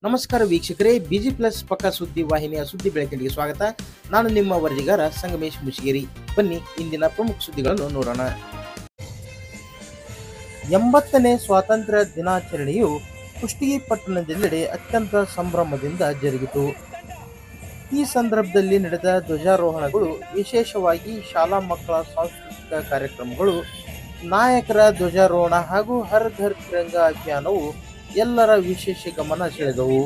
ನಮಸ್ಕಾರ ವೀಕ್ಷಕರೇ, busy plus ಪಕ್ಕ ಸುದ್ದಿ ವಾಹಿನಿಯ ಸುದ್ದಿ ಬೆಳಕಿಗೆ ಸ್ವಾಗತ. ನಾನು ನಿಮ್ಮ ವರದಿಗಾರ ಸಂಗಮೇಶ್ ಮುಷಿಗೇರಿ. ಬನ್ನಿ ಇಂದಿನ ಪ್ರಮುಖ ಸುದ್ದಿಗಳನ್ನು ನೋಡೋಣ. 80ನೇ ಸ್ವಾತಂತ್ರ್ಯ ದಿನಾಚರಣೆಯು ಕುಷ್ಟಗಿ ಪಟ್ಟಣದೆಲ್ಲೆಡೆ ಅತ್ಯಂತ ಸಂಭ್ರಮದಿಂದ ಜರುಗಿತು. ಈ ಸಂದರ್ಭದಲ್ಲಿ ನಡೆದ ಧ್ವಜಾರೋಹಣಗಳು, ವಿಶೇಷವಾಗಿ ಶಾಲಾ ಮಕ್ಕಳ ಸಾಂಸ್ಕೃತಿಕ ಕಾರ್ಯಕ್ರಮಗಳು, ನಾಯಕರ ಧ್ವಜಾರೋಹಣ ಹಾಗೂ ಹರ್ ಘರ್ ತಿರಂಗ ಅಭಿಯಾನವು ಎಲ್ಲರ ವಿಶೇಷ ಗಮನ ಸೆಳೆದವು.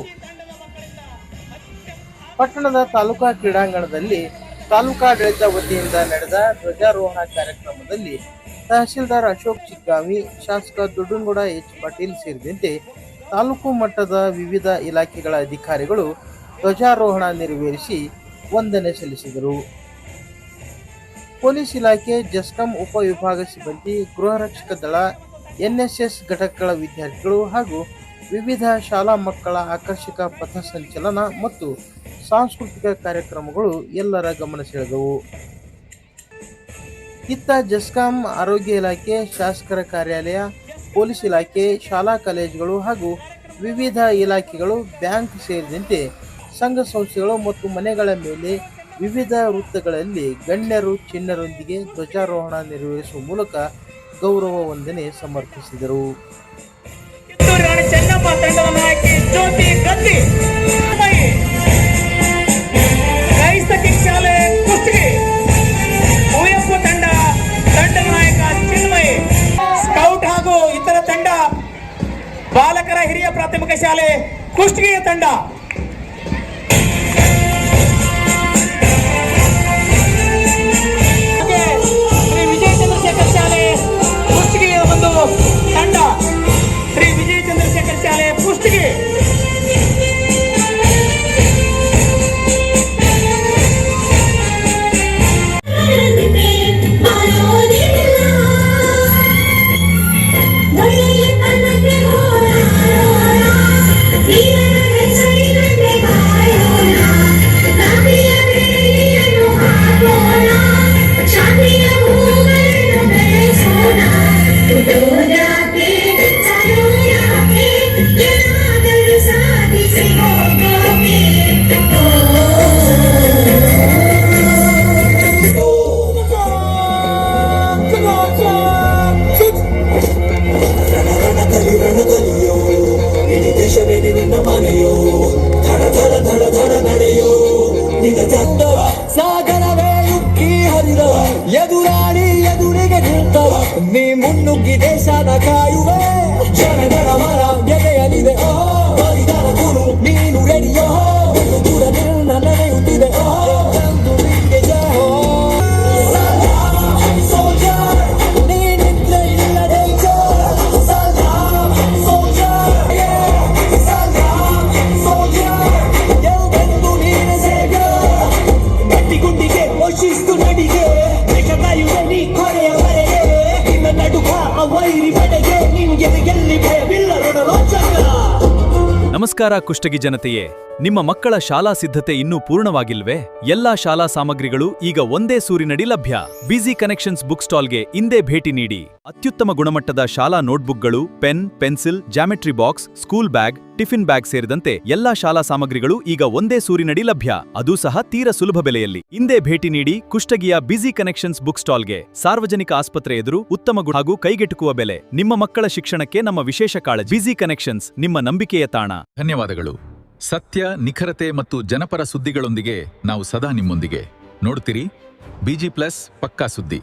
ಪಟ್ಟಣದ ತಾಲೂಕಾ ಕ್ರೀಡಾಂಗಣದಲ್ಲಿ ತಾಲೂಕಾಡಳಿತ ವತಿಯಿಂದ ನಡೆದ ಧ್ವಜಾರೋಹಣ ಕಾರ್ಯಕ್ರಮದಲ್ಲಿ ತಹಶೀಲ್ದಾರ್ ಅಶೋಕ್ ಚಿಗ್ಗಾವಿ, ಶಾಸಕ ದೊಡ್ಡನಗೌಡ ಎಚ್ ಪಾಟೀಲ್ ಸೇರಿದಂತೆ ತಾಲೂಕು ಮಟ್ಟದ ವಿವಿಧ ಇಲಾಖೆಗಳ ಅಧಿಕಾರಿಗಳು ಧ್ವಜಾರೋಹಣ ನೆರವೇರಿಸಿ ವಂದನೆ ಸಲ್ಲಿಸಿದರು. ಪೊಲೀಸ್ ಇಲಾಖೆ, ಜೆಸ್ಕಾಂ ಉಪವಿಭಾಗ ಸಿಬ್ಬಂದಿ, ಗೃಹರಕ್ಷಕ ದಳ, ಎನ್ಎಸ್ಎಸ್ ಘಟಕಗಳ ವಿದ್ಯಾರ್ಥಿಗಳು ಹಾಗೂ ವಿವಿಧ ಶಾಲಾ ಮಕ್ಕಳ ಆಕರ್ಷಕ ಪಥಸಂಚಲನ ಮತ್ತು ಸಾಂಸ್ಕೃತಿಕ ಕಾರ್ಯಕ್ರಮಗಳು ಎಲ್ಲರ ಗಮನ ಸೆಳೆದವು. ಇತ್ತ ಜೆಸ್ಕಾಂ, ಆರೋಗ್ಯ ಇಲಾಖೆ, ಶಾಸಕರ ಕಾರ್ಯಾಲಯ, ಪೊಲೀಸ್ ಇಲಾಖೆ, ಶಾಲಾ ಕಾಲೇಜುಗಳು ಹಾಗೂ ವಿವಿಧ ಇಲಾಖೆಗಳು, ಬ್ಯಾಂಕ್ ಸೇರಿದಂತೆ ಸಂಘ ಸಂಸ್ಥೆಗಳು ಮತ್ತು ಮನೆಗಳ ಮೇಲೆ ವಿವಿಧ ವೃತ್ತಗಳಲ್ಲಿ ಗಣ್ಯರು ಚಿಹ್ನರೊಂದಿಗೆ ಧ್ವಜಾರೋಹಣ ನೆರವೇರಿಸುವ ಮೂಲಕ ಗೌರವ ವಂದನೆ ಸಮರ್ಪಿಸಿದರು. ಚೆನ್ನಮ್ಮ ತಂಡದ ನಾಯಕಿ ಜ್ಯೋತಿ ಗದ್ದಿ, ಕ್ರೈಸ್ತ ಕಿಂಗ್ ಶಾಲೆ ಕುಷ್ಟಗಿ, ಕುವೆಂಪು ತಂಡದ ನಾಯಕ ಚಿನ್ಮಯಿ, ಸ್ಕೌಟ್ ಹಾಗೂ ಇತರ ತಂಡ, ಬಾಲಕರ ಹಿರಿಯ ಪ್ರಾಥಮಿಕ ಶಾಲೆ ಕುಷ್ಟಗಿಯ ತಂಡ, ಶ್ರೀ ವಿಜಯ ಚಂದ್ರಶೇಖರ್ ಶಾಲೆ ಕುಷ್ಟಗಿಯ ಒಂದು ತಂಡ, ಶ್ರೀ ವಿಜಯ ಚಂದ್ರಶೇಖರ್ ಶಾಲೆ ಕುಷ್ಟಗಿ. ಸಾಗರವೇ ಉಕ್ಕಿ ಹರಿದ ಎದುರಾಳಿ ಎದುರಿಗೆ ನಿಂತವ, ನೀ ಮುನ್ನುಗ್ಗಿ ದೇಶದ ಕಾಯುವೆ, ಜನಗಳ ಮರ ಎದೆಯಲಿದೆ ಬಲಿದಾನ ಗುರು, ನೀನು ರೆಡಿಯೋ ದೂರ ನಿನ್ನ ನಡೆಯುತ್ತಿದೆ ನಮಸ್ಕಾರ ಕುಷ್ಟಗಿ ಜನತೆಯೇ, ನಿಮ್ಮ ಮಕ್ಕಳ ಶಾಲಾ ಸಿದ್ಧತೆ ಇನ್ನೂ ಪೂರ್ಣವಾಗಿಲ್ವೇ? ಎಲ್ಲಾ ಶಾಲಾ ಸಾಮಗ್ರಿಗಳು ಈಗ ಒಂದೇ ಸೂರಿನಡಿ ಲಭ್ಯ. ಬಿಜಿ ಕನೆಕ್ಷನ್ಸ್ ಬುಕ್ ಸ್ಟಾಲ್ಗೆ ಇಂದೇ ಭೇಟಿ ನೀಡಿ. ಅತ್ಯುತ್ತಮ ಗುಣಮಟ್ಟದ ಶಾಲಾ ನೋಟ್ಬುಕ್ಗಳು, pen, pencil, geometry box, school bag, tiffin bag ಸೇರಿದಂತೆ ಎಲ್ಲಾ ಶಾಲಾ ಸಾಮಗ್ರಿಗಳು ಈಗ ಒಂದೇ ಸೂರಿನಡಿ ಲಭ್ಯ, ಅದೂ ಸಹ ತೀರ ಸುಲಭ ಬೆಲೆಯಲ್ಲಿ. ಇಂದೇ ಭೇಟಿ ನೀಡಿ ಕುಷ್ಟಗಿಯ ಬಿಜಿ ಕನೆಕ್ಷನ್ಸ್ ಬುಕ್ ಸ್ಟಾಲ್ಗೆ. ಸಾರ್ವಜನಿಕ ಆಸ್ಪತ್ರೆ ಎದುರು ಉತ್ತಮ ಹಾಗೂ ಕೈಗೆಟುಕುವ ಬೆಲೆ. ನಿಮ್ಮ ಮಕ್ಕಳ ಶಿಕ್ಷಣಕ್ಕೆ ನಮ್ಮ ವಿಶೇಷ ಕಾಳಜಿ. ಬಿಜಿ ಕನೆಕ್ಷನ್ಸ್, ನಿಮ್ಮ ನಂಬಿಕೆಯ ತಾಣ. ಧನ್ಯವಾದಗಳು. ಸತ್ಯ, ನಿಖರತೆ ಮತ್ತು ಜನಪರ ಸುದ್ದಿಗಳೊಂದಿಗೆ ನಾವು ಸದಾ ನಿಮ್ಮೊಂದಿಗೆ. ನೋಡ್ತೀರಿ ಬಿಜಿ ಪ್ಲಸ್ ಪಕ್ಕಾ ಸುದ್ದಿ.